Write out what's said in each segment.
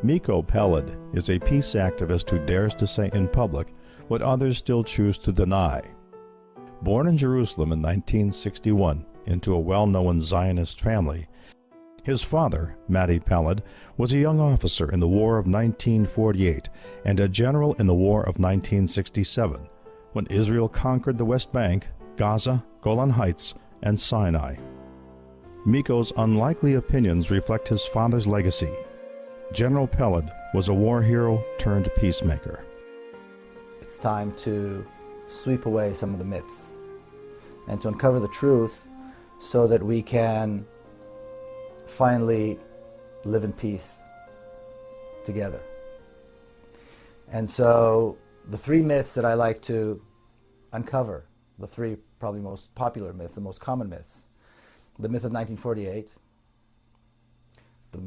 Miko Peled is a peace activist who dares to say in public what others still choose to deny. Born in Jerusalem in 1961 into a well-known Zionist family, his father, Miko Peled, was a young officer in the War of 1948 and a general in the War of 1967, when Israel conquered the West Bank, Gaza, Golan Heights, and Sinai. Miko's unlikely opinions reflect his father's legacy. General Peled was a war hero turned peacemaker. It's time to sweep away some of the myths and to uncover the truth so that we can finally live in peace together. And so the three myths that I like to uncover, the three probably most popular myths, the most common myths: the myth of 1948, the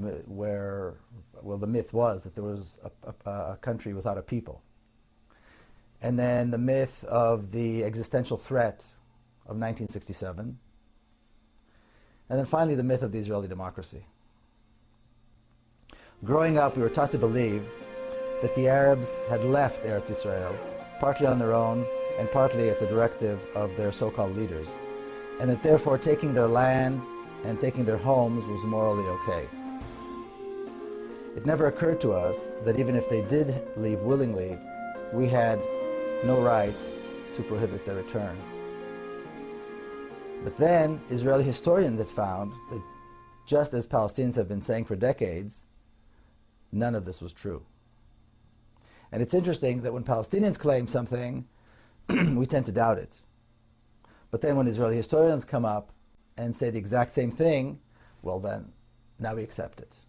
myth was that there was a country without a people. And then the myth of the existential threat of 1967. And then finally the myth of the Israeli democracy. Growing up, we were taught to believe that the Arabs had left Eretz Israel, partly on their own and partly at the directive of their so-called leaders, and that therefore taking their land and taking their homes was morally okay. It never occurred to us that even if they did leave willingly, we had no right to prohibit their return. But then Israeli historians had found that, just as Palestinians have been saying for decades, none of this was true. And it's interesting that when Palestinians claim something, we tend to doubt it. But then when Israeli historians come up and say the exact same thing, well then, now we accept it.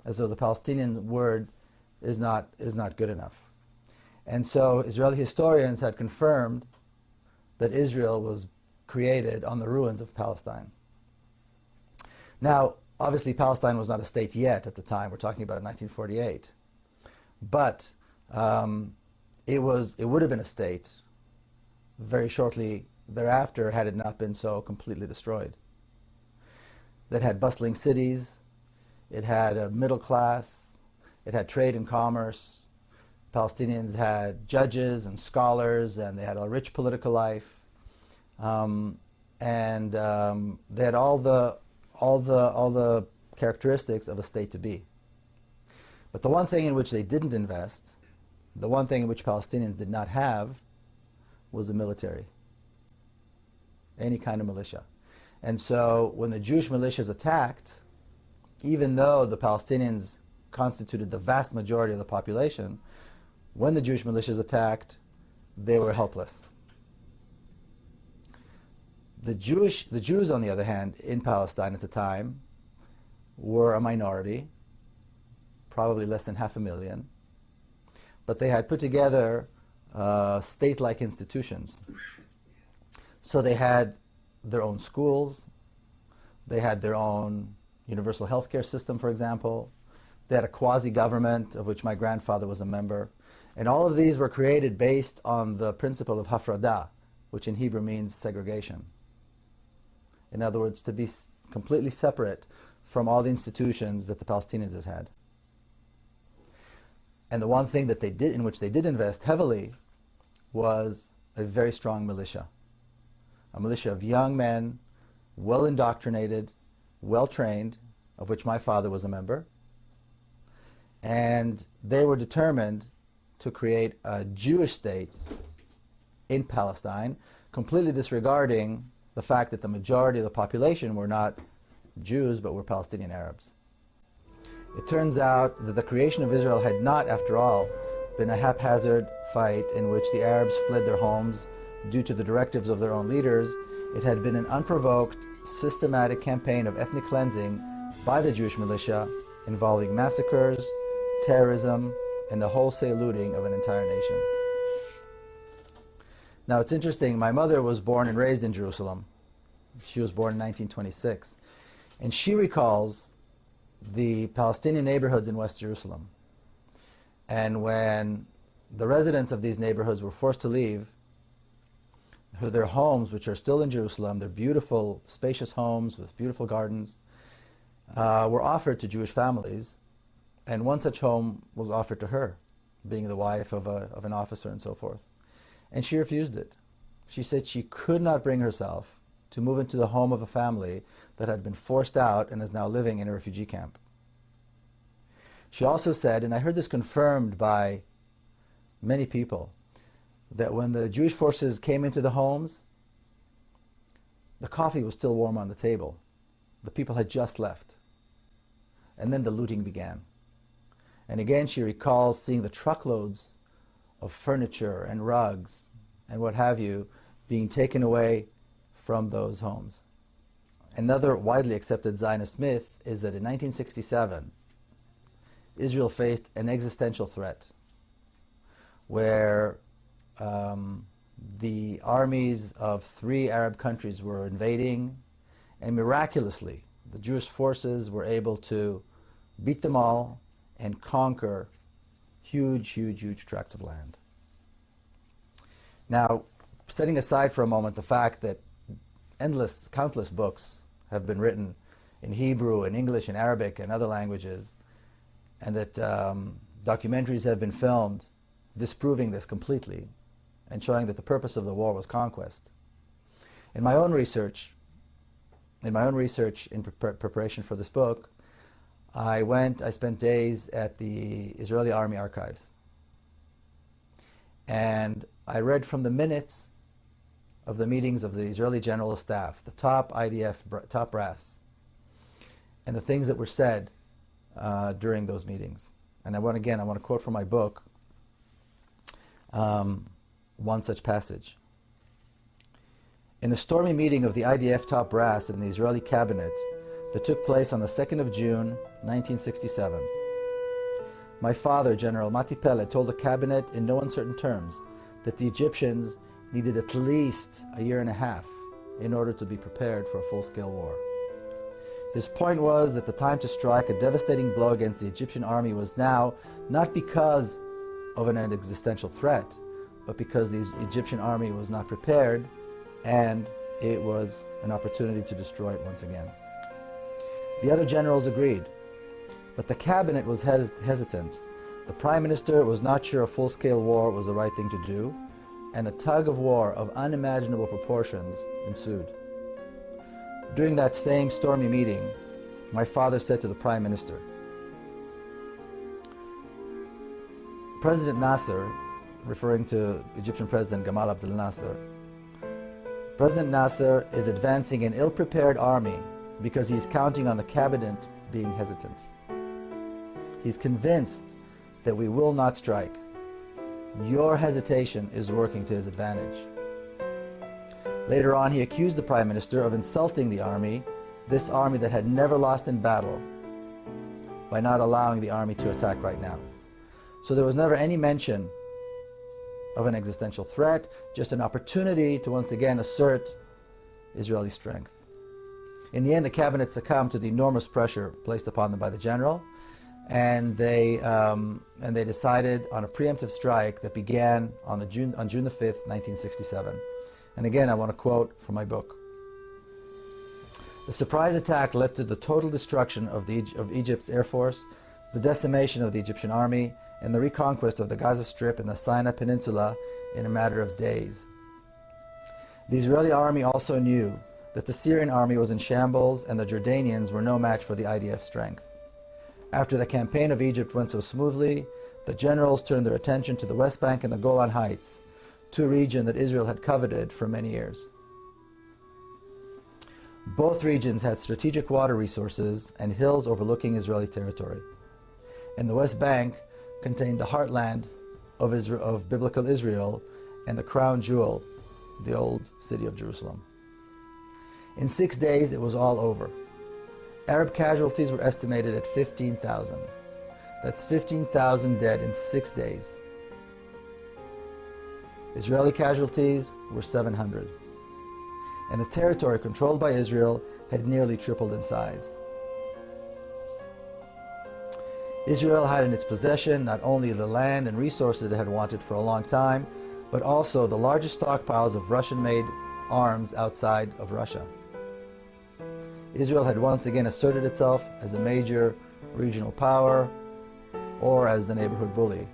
As though the Palestinian word is not good enough. And so Israeli historians had confirmed that Israel was created on the ruins of Palestine. Now, obviously Palestine was not a state yet at the time. We're talking about 1948. But it would have been a state very shortly thereafter had it not been so completely destroyed. That had bustling cities, it had a middle class, it had trade and commerce. Palestinians had judges and scholars, and they had a rich political life. They had all the characteristics of a state to be. But the one thing in which they didn't invest, the one thing in which Palestinians did not have, was the military. Any kind of militia. And so when the Jewish militias attacked, even though the Palestinians constituted the vast majority of the population, when the Jewish militias attacked, they were helpless. The Jews, on the other hand, in Palestine at the time, were a minority, probably less than 500,000, but they had put together state-like institutions. So they had their own schools, they had their own universal healthcare system, for example, they had a quasi-government of which my grandfather was a member, and all of these were created based on the principle of hafradah, which in Hebrew means segregation. In other words, to be completely separate from all the institutions that the Palestinians had had. And the one thing that they did, in which they did invest heavily, was a very strong militia. A militia of young men, well indoctrinated, well trained, of which my father was a member. And they were determined to create a Jewish state in Palestine, completely disregarding the fact that the majority of the population were not Jews, but were Palestinian Arabs. It turns out that the creation of Israel had not, after all, been a haphazard fight in which the Arabs fled their homes due to the directives of their own leaders. It had been an unprovoked, systematic campaign of ethnic cleansing by the Jewish militia, involving massacres, terrorism, and the wholesale looting of an entire nation. Now it's interesting, my mother was born and raised in Jerusalem. She was born in 1926. And she recalls the Palestinian neighborhoods in West Jerusalem. And when the residents of these neighborhoods were forced to leave their homes, which are still in Jerusalem, they're beautiful, spacious homes with beautiful gardens, were offered to Jewish families And one such home was offered to her, being the wife of an officer and so forth. And she refused it. She said she could not bring herself to move into the home of a family that had been forced out and is now living in a refugee camp. She also said, and I heard this confirmed by many people, that when the Jewish forces came into the homes, the coffee was still warm on the table. The people had just left. And then the looting began. And again, she recalls seeing the truckloads of furniture and rugs and what have you being taken away from those homes. Another widely accepted Zionist myth is that in 1967, Israel faced an existential threat where the armies of 3 Arab countries were invading, and miraculously the Jewish forces were able to beat them all and conquer huge tracts of land. Now, setting aside for a moment the fact that countless books have been written in Hebrew and English and Arabic and other languages, and that documentaries have been filmed disproving this completely and showing that the purpose of the war was conquest. In my own research in preparation for this book, I spent days at the Israeli Army archives. And I read from the minutes of the meetings of the Israeli General Staff, the top IDF, top brass, and the things that were said during those meetings. And I want to quote from my book one such passage. In a stormy meeting of the IDF top brass in the Israeli cabinet that took place on the 2nd of June, 1967, my father, General Miko Peled, told the cabinet in no uncertain terms that the Egyptians needed at least a year and a half in order to be prepared for a full-scale war. His point was that the time to strike a devastating blow against the Egyptian army was now, not because of an existential threat, but because the Egyptian army was not prepared, and it was an opportunity to destroy it once again. The other generals agreed, but the cabinet was hesitant. The prime minister was not sure a full-scale war was the right thing to do, and a tug of war of unimaginable proportions ensued. During that same stormy meeting, my father said to the prime minister, President Nasser, referring to Egyptian President Gamal Abdel Nasser, President Nasser is advancing an ill-prepared army because he's counting on the cabinet being hesitant. He's convinced that we will not strike. Your hesitation is working to his advantage. Later on, he accused the Prime Minister of insulting the army, this army that had never lost in battle, by not allowing the army to attack right now. So there was never any mention of an existential threat, just an opportunity to once again assert Israeli strength. In the end, the cabinet succumbed to the enormous pressure placed upon them by the general, and they decided on a preemptive strike that began on June the 5th, 1967. And again, I want to quote from my book. The surprise attack led to the total destruction of Egypt's air force, the decimation of the Egyptian army, and the reconquest of the Gaza Strip and the Sinai Peninsula in a matter of days. The Israeli army also knew that the Syrian army was in shambles and the Jordanians were no match for the IDF strength. After the campaign of Egypt went so smoothly, the generals turned their attention to the West Bank and the Golan Heights, two regions that Israel had coveted for many years. Both regions had strategic water resources and hills overlooking Israeli territory. And the West Bank contained the heartland of biblical Israel and the crown jewel, the old city of Jerusalem. In 6 days, it was all over. Arab casualties were estimated at 15,000. That's 15,000 dead in 6 days. Israeli casualties were 700. And the territory controlled by Israel had nearly tripled in size. Israel had in its possession not only the land and resources it had wanted for a long time, but also the largest stockpiles of Russian-made arms outside of Russia. Israel had once again asserted itself as a major regional power, or as the neighborhood bully.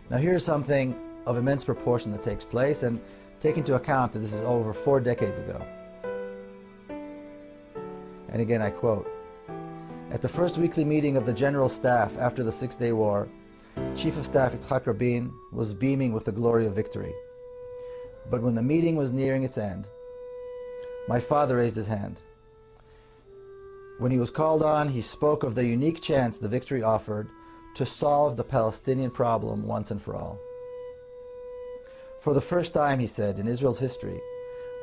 Now here's something of immense proportion that takes place, and take into account that this is over 4 decades ago. And again I quote, "At the first weekly meeting of the General Staff after the Six-Day War, Chief of Staff Yitzhak Rabin was beaming with the glory of victory. But when the meeting was nearing its end, my father raised his hand. When he was called on, he spoke of the unique chance the victory offered to solve the Palestinian problem once and for all. For the first time, he said, in Israel's history,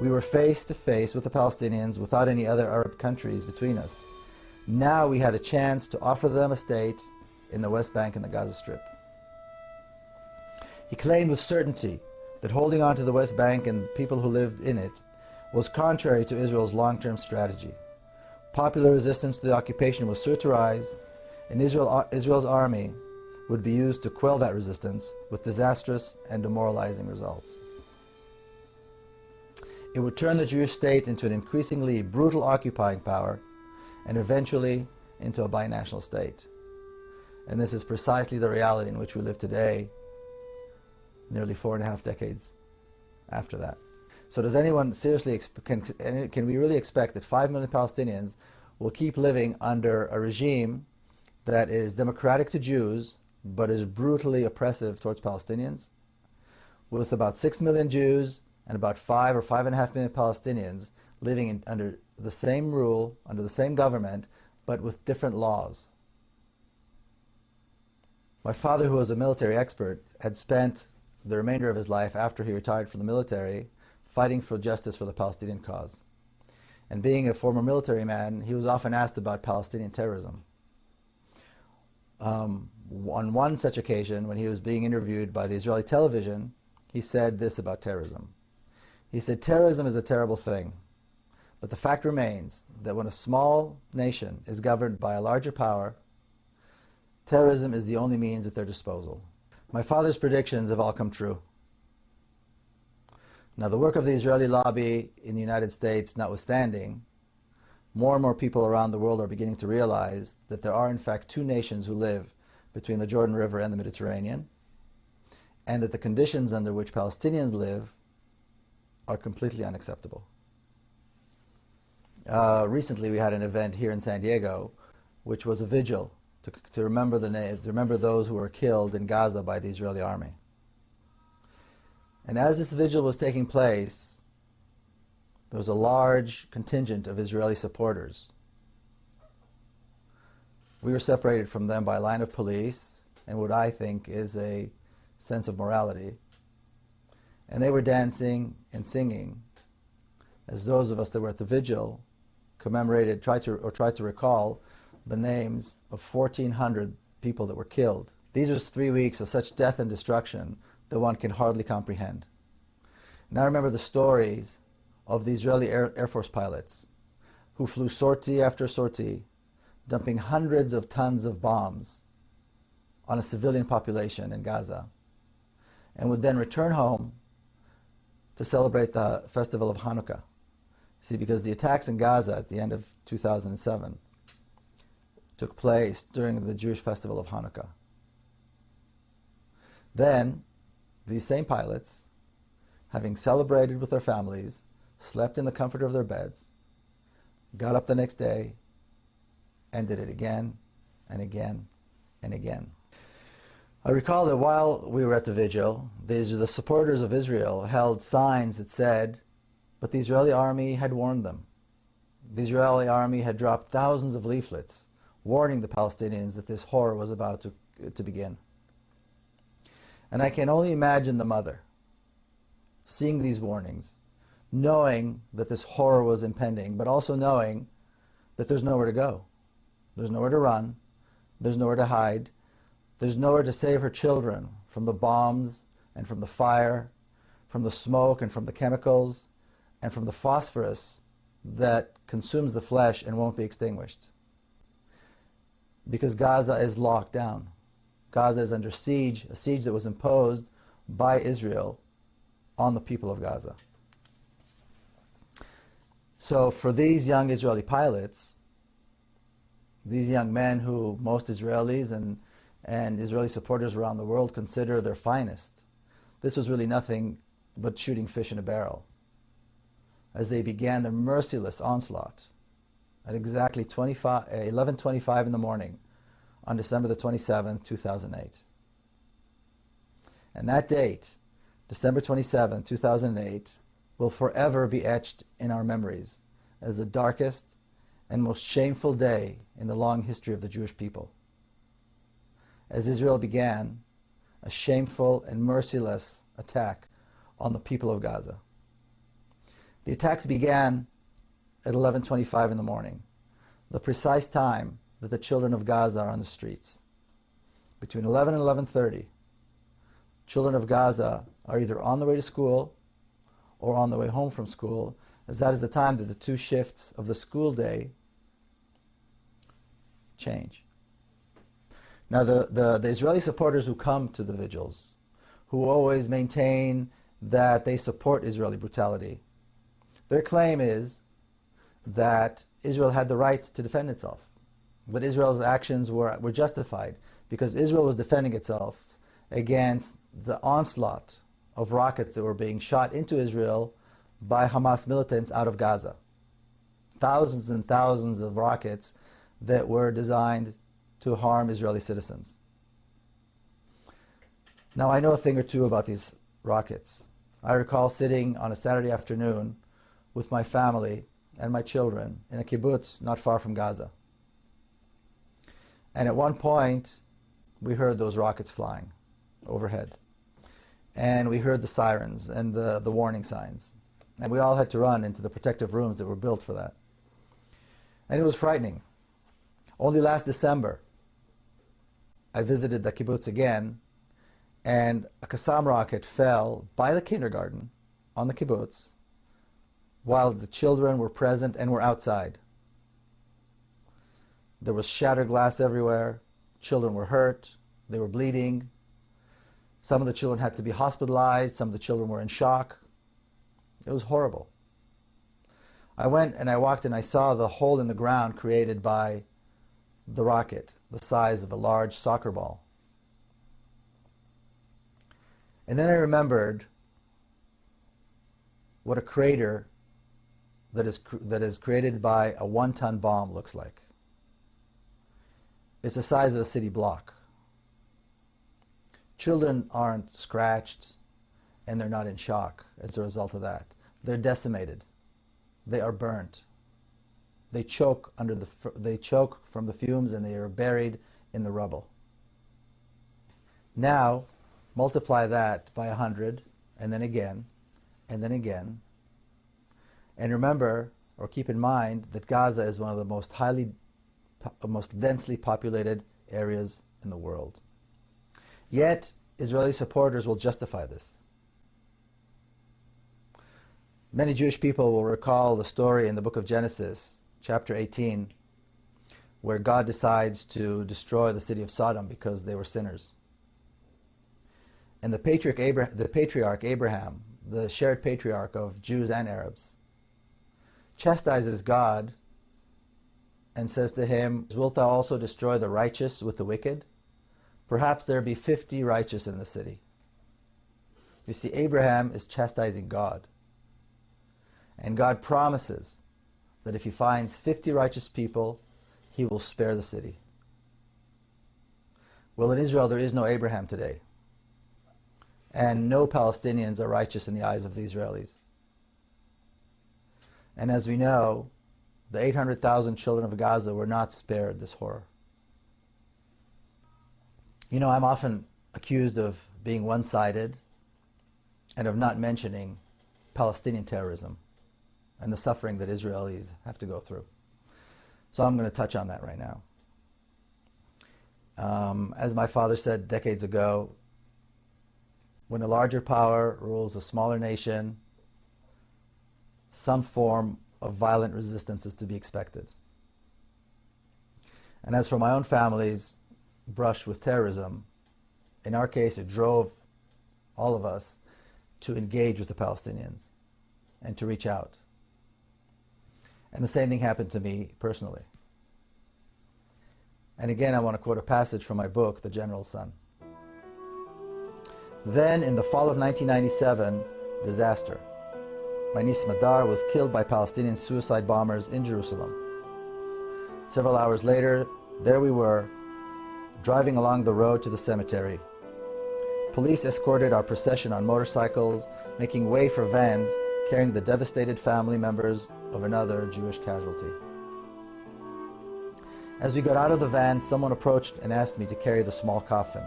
we were face to face with the Palestinians without any other Arab countries between us. Now we had a chance to offer them a state in the West Bank and the Gaza Strip." He claimed with certainty that holding on to the West Bank and people who lived in it was contrary to Israel's long-term strategy. Popular resistance to the occupation was sure to rise, and Israel's army would be used to quell that resistance with disastrous and demoralizing results. It would turn the Jewish state into an increasingly brutal occupying power and eventually into a binational state. And this is precisely the reality in which we live today, nearly 4.5 decades after that. So does anyone seriously, can we really expect that 5 million Palestinians will keep living under a regime that is democratic to Jews, but is brutally oppressive towards Palestinians? With about 6 million Jews and about 5 or 5.5 million Palestinians living under the same rule, under the same government, but with different laws. My father, who was a military expert, had spent the remainder of his life after he retired from the military fighting for justice for the Palestinian cause. And being a former military man, he was often asked about Palestinian terrorism. On one such occasion, when he was being interviewed by the Israeli television, he said this about terrorism. He said, "Terrorism is a terrible thing, but the fact remains that when a small nation is governed by a larger power, terrorism is the only means at their disposal." My father's predictions have all come true. Now, the work of the Israeli lobby in the United States notwithstanding, more and more people around the world are beginning to realize that there are in fact 2 nations who live between the Jordan River and the Mediterranean, and that the conditions under which Palestinians live are completely unacceptable. Recently we had an event here in San Diego, which was a vigil to remember those who were killed in Gaza by the Israeli army. And as this vigil was taking place, there was a large contingent of Israeli supporters. We were separated from them by a line of police and what I think is a sense of morality. And they were dancing and singing as those of us that were at the vigil tried to recall the names of 1,400 people that were killed. These were 3 weeks of such death and destruction that one can hardly comprehend. And I remember the stories of the Israeli Air Force pilots who flew sortie after sortie, dumping hundreds of tons of bombs on a civilian population in Gaza, and would then return home to celebrate the festival of Hanukkah. See, because the attacks in Gaza at the end of 2007 took place during the Jewish festival of Hanukkah. Then, these same pilots, having celebrated with their families, slept in the comfort of their beds, got up the next day, and did it again and again and again. I recall that while we were at the vigil, the supporters of Israel held signs that said, but the Israeli army had warned them. The Israeli army had dropped thousands of leaflets warning the Palestinians that this horror was about to begin. And I can only imagine the mother seeing these warnings, knowing that this horror was impending, but also knowing that there's nowhere to go. There's nowhere to run. There's nowhere to hide. There's nowhere to save her children from the bombs and from the fire, from the smoke and from the chemicals, and from the phosphorus that consumes the flesh and won't be extinguished. Because Gaza is locked down. Gaza is under siege, a siege that was imposed by Israel on the people of Gaza. So for these young Israeli pilots, These young men who most Israelis and Israeli supporters around the world consider their finest. This was really nothing but shooting fish in a barrel as they began their merciless onslaught at exactly 11:25 in the morning on December the 27th, 2008. And that date, December 27, 2008, will forever be etched in our memories as the darkest and most shameful day in the long history of the Jewish people, as Israel began a shameful and merciless attack on the people of Gaza. The attacks began at 11:25 in the morning, the precise time that the children of Gaza are on the streets. Between 11 and 11:30, children of Gaza are either on the way to school or on the way home from school, as that is the time that the two shifts of the school day change. Now, the Israeli supporters who come to the vigils, who always maintain that they support Israeli brutality, their claim is that Israel had the right to defend itself. But Israel's actions were justified because Israel was defending itself against the onslaught of rockets that were being shot into Israel by Hamas militants out of Gaza. Thousands and thousands of rockets that were designed to harm Israeli citizens. Now, I know a thing or two about these rockets. I recall sitting on a Saturday afternoon with my family and my children in a kibbutz not far from Gaza. And at one point, we heard those rockets flying overhead. And we heard the sirens and the warning signs. And we all had to run into the protective rooms that were built for that. And it was frightening. Only last December, I visited the kibbutz again, and a Qassam rocket fell by the kindergarten on the kibbutz while the children were present and were outside. There was shattered glass everywhere. Children were hurt. They were bleeding. Some of the children had to be hospitalized. Some of the children were in shock. It was horrible. I went and I walked and I saw the hole in the ground created by the rocket, the size of a large soccer ball. And then I remembered what a crater that is created by a 1-ton bomb looks like. It's the size of a city block. Children aren't scratched and they're not in shock as a result of that. They're decimated. They are burnt. They choke from the fumes and they are buried in the rubble. Now, multiply that by 100, and then again, and then again. And remember, or keep in mind, that Gaza is one of the most densely populated areas in the world. Yet, Israeli supporters will justify this. Many Jewish people will recall the story in the book of Genesis, chapter 18, where God decides to destroy the city of Sodom because they were sinners. And the patriarch Abraham, the shared patriarch of Jews and Arabs, chastises God and says to him, "Wilt thou also destroy the righteous with the wicked? Perhaps there be 50 righteous in the city." You see, Abraham is chastising God. And God promises that if he finds 50 righteous people, he will spare the city. Well, in Israel, there is no Abraham today. And no Palestinians are righteous in the eyes of the Israelis. And as we know, the 800,000 children of Gaza were not spared this horror. You know, I'm often accused of being one-sided and of not mentioning Palestinian terrorism and the suffering that Israelis have to go through. So I'm going to touch on that right now. As my father said decades ago, when a larger power rules a smaller nation, some form of violent resistance is to be expected. And as for my own family's brush with terrorism, in our case it drove all of us to engage with the Palestinians and to reach out. And the same thing happened to me personally. And again, I want to quote a passage from my book, The General's Son. Then, in the fall of 1997, disaster. My niece Madar was killed by Palestinian suicide bombers in Jerusalem. Several hours later, there we were, driving along the road to the cemetery. Police escorted our procession on motorcycles, making way for vans carrying the devastated family members of another Jewish casualty. As we got out of the van, someone approached and asked me to carry the small coffin.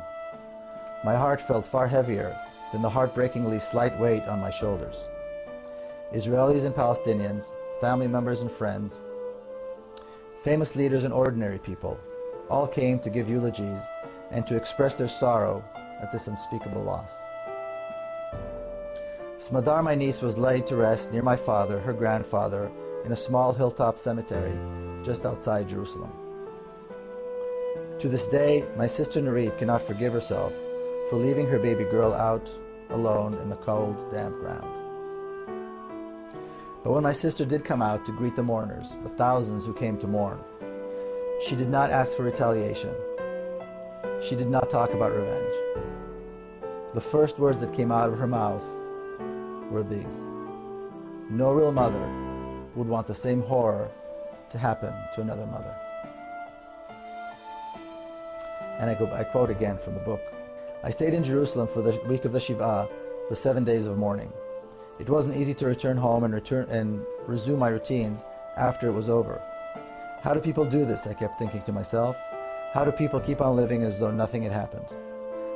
My heart felt far heavier than the heartbreakingly slight weight on my shoulders. Israelis and Palestinians, family members and friends, famous leaders and ordinary people, all came to give eulogies and to express their sorrow at this unspeakable loss. Smadar, my niece, was laid to rest near my father, her grandfather, in a small hilltop cemetery just outside Jerusalem. To this day, my sister Nurit cannot forgive herself for leaving her baby girl out alone in the cold, damp ground. But when my sister did come out to greet the mourners, the thousands who came to mourn, she did not ask for retaliation. She did not talk about revenge. The first words that came out of her mouth were these: no real mother would want the same horror to happen to another mother. And I quote again from the book. I stayed in Jerusalem for the week of the Shiva, the 7 days of mourning. It wasn't easy to return home and resume my routines after it was over. How do people do this? I kept thinking to myself. How do people keep on living as though nothing had happened?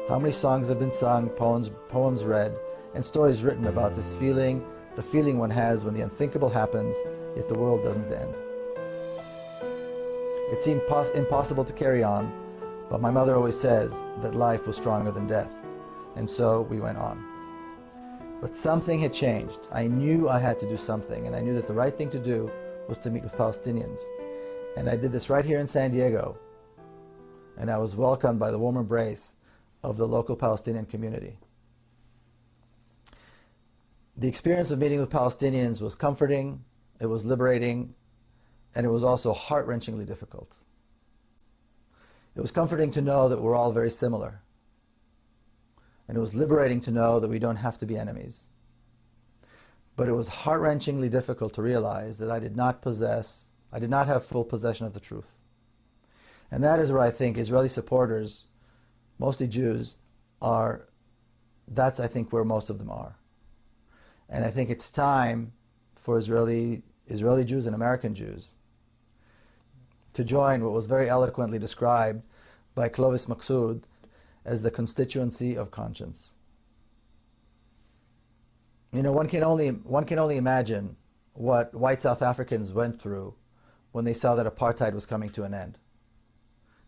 How many songs have been sung, poems read, and stories written about this feeling, the feeling one has when the unthinkable happens, yet the world doesn't end. It seemed impossible to carry on, but my mother always says that life was stronger than death, and so we went on. But something had changed. I knew I had to do something, and I knew that the right thing to do was to meet with Palestinians. And I did this right here in San Diego, and I was welcomed by the warm embrace of the local Palestinian community. The experience of meeting with Palestinians was comforting, it was liberating, and it was also heart-wrenchingly difficult. It was comforting to know that we're all very similar. And it was liberating to know that we don't have to be enemies. But it was heart-wrenchingly difficult to realize that I did not have full possession of the truth. And that is where I think Israeli supporters, mostly Jews, that's I think where most of them are. And I think it's time for Israeli Jews and American Jews to join what was very eloquently described by Clovis Maksud as the constituency of conscience. You know, one can only imagine what white South Africans went through when they saw that apartheid was coming to an end.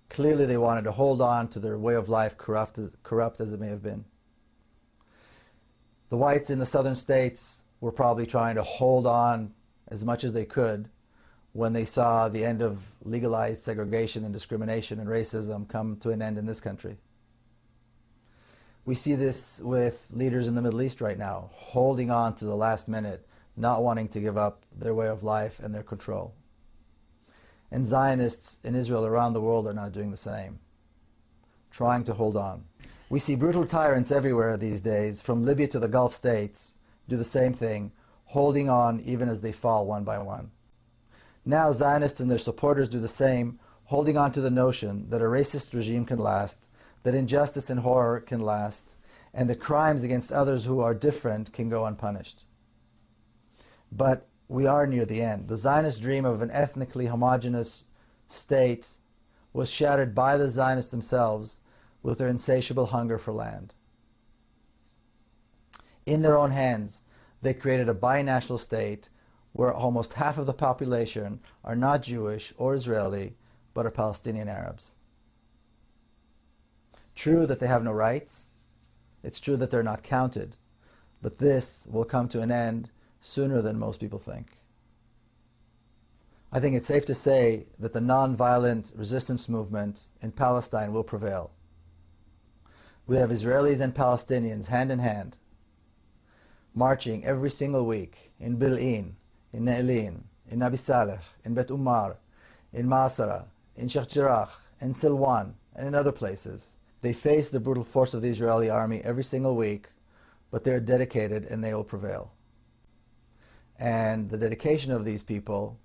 Clearly they wanted to hold on to their way of life, corrupt as it may have been. The whites in the southern states were probably trying to hold on as much as they could when they saw the end of legalized segregation and discrimination and racism come to an end in this country. We see this with leaders in the Middle East right now, holding on to the last minute, not wanting to give up their way of life and their control. And Zionists in Israel around the world are now doing the same, trying to hold on. We see brutal tyrants everywhere these days, from Libya to the Gulf states, do the same thing, holding on even as they fall one by one. Now Zionists and their supporters do the same, holding on to the notion that a racist regime can last, that injustice and horror can last, and that crimes against others who are different can go unpunished. But we are near the end. The Zionist dream of an ethnically homogeneous state was shattered by the Zionists themselves with their insatiable hunger for land. In their own hands, they created a binational state where almost half of the population are not Jewish or Israeli, but are Palestinian Arabs. True that they have no rights, it's true that they're not counted, but this will come to an end sooner than most people think. I think it's safe to say that the non-violent resistance movement in Palestine will prevail. We have Israelis and Palestinians hand in hand, marching every single week in Bil'in, in Ne'elin, in Nabi Saleh, in Bet Umar, in Masara, in Sheikh Jarrah, in Silwan, and in other places. They face the brutal force of the Israeli army every single week, but they're dedicated and they will prevail. And the dedication of these people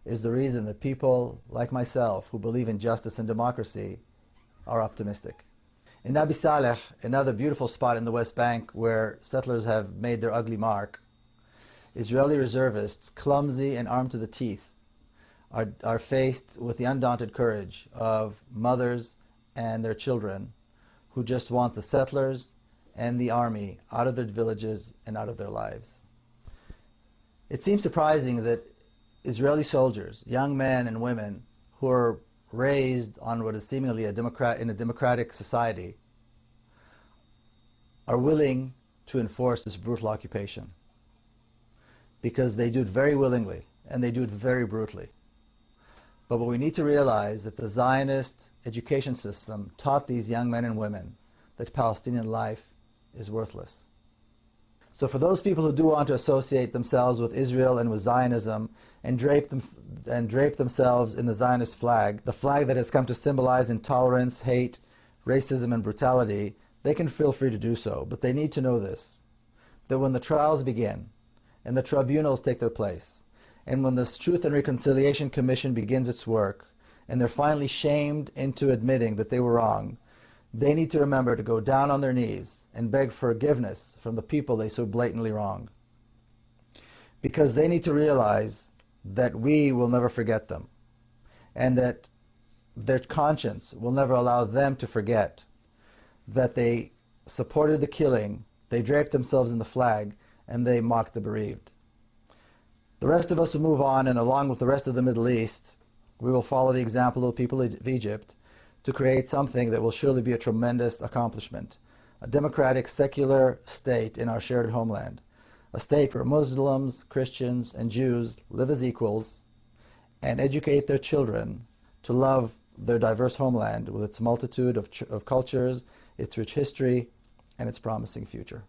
is the reason that people like myself who believe in justice and democracy are optimistic. In Nabi Saleh, another beautiful spot in the West Bank where settlers have made their ugly mark, Israeli reservists, clumsy and armed to the teeth, are faced with the undaunted courage of mothers and their children who just want the settlers and the army out of their villages and out of their lives. It seems surprising that Israeli soldiers, young men and women who are raised on what is seemingly in a democratic society, are willing to enforce this brutal occupation, because they do it very willingly and they do it very brutally. But what we need to realize that the Zionist education system taught these young men and women that Palestinian life is worthless. So for those people who do want to associate themselves with Israel and with Zionism and drape themselves in the Zionist flag, the flag that has come to symbolize intolerance, hate, racism, and brutality, they can feel free to do so. But they need to know this, that when the trials begin and the tribunals take their place, and when the Truth and Reconciliation Commission begins its work, and they're finally shamed into admitting that they were wrong, they need to remember to go down on their knees and beg forgiveness from the people they so blatantly wronged. Because they need to realize that we will never forget them, and that their conscience will never allow them to forget that they supported the killing, they draped themselves in the flag, and they mocked the bereaved. The rest of us will move on, and along with the rest of the Middle East, we will follow the example of the people of Egypt to create something that will surely be a tremendous accomplishment, a democratic, secular state in our shared homeland, a state where Muslims, Christians, and Jews live as equals and educate their children to love their diverse homeland with its multitude of cultures, its rich history, and its promising future.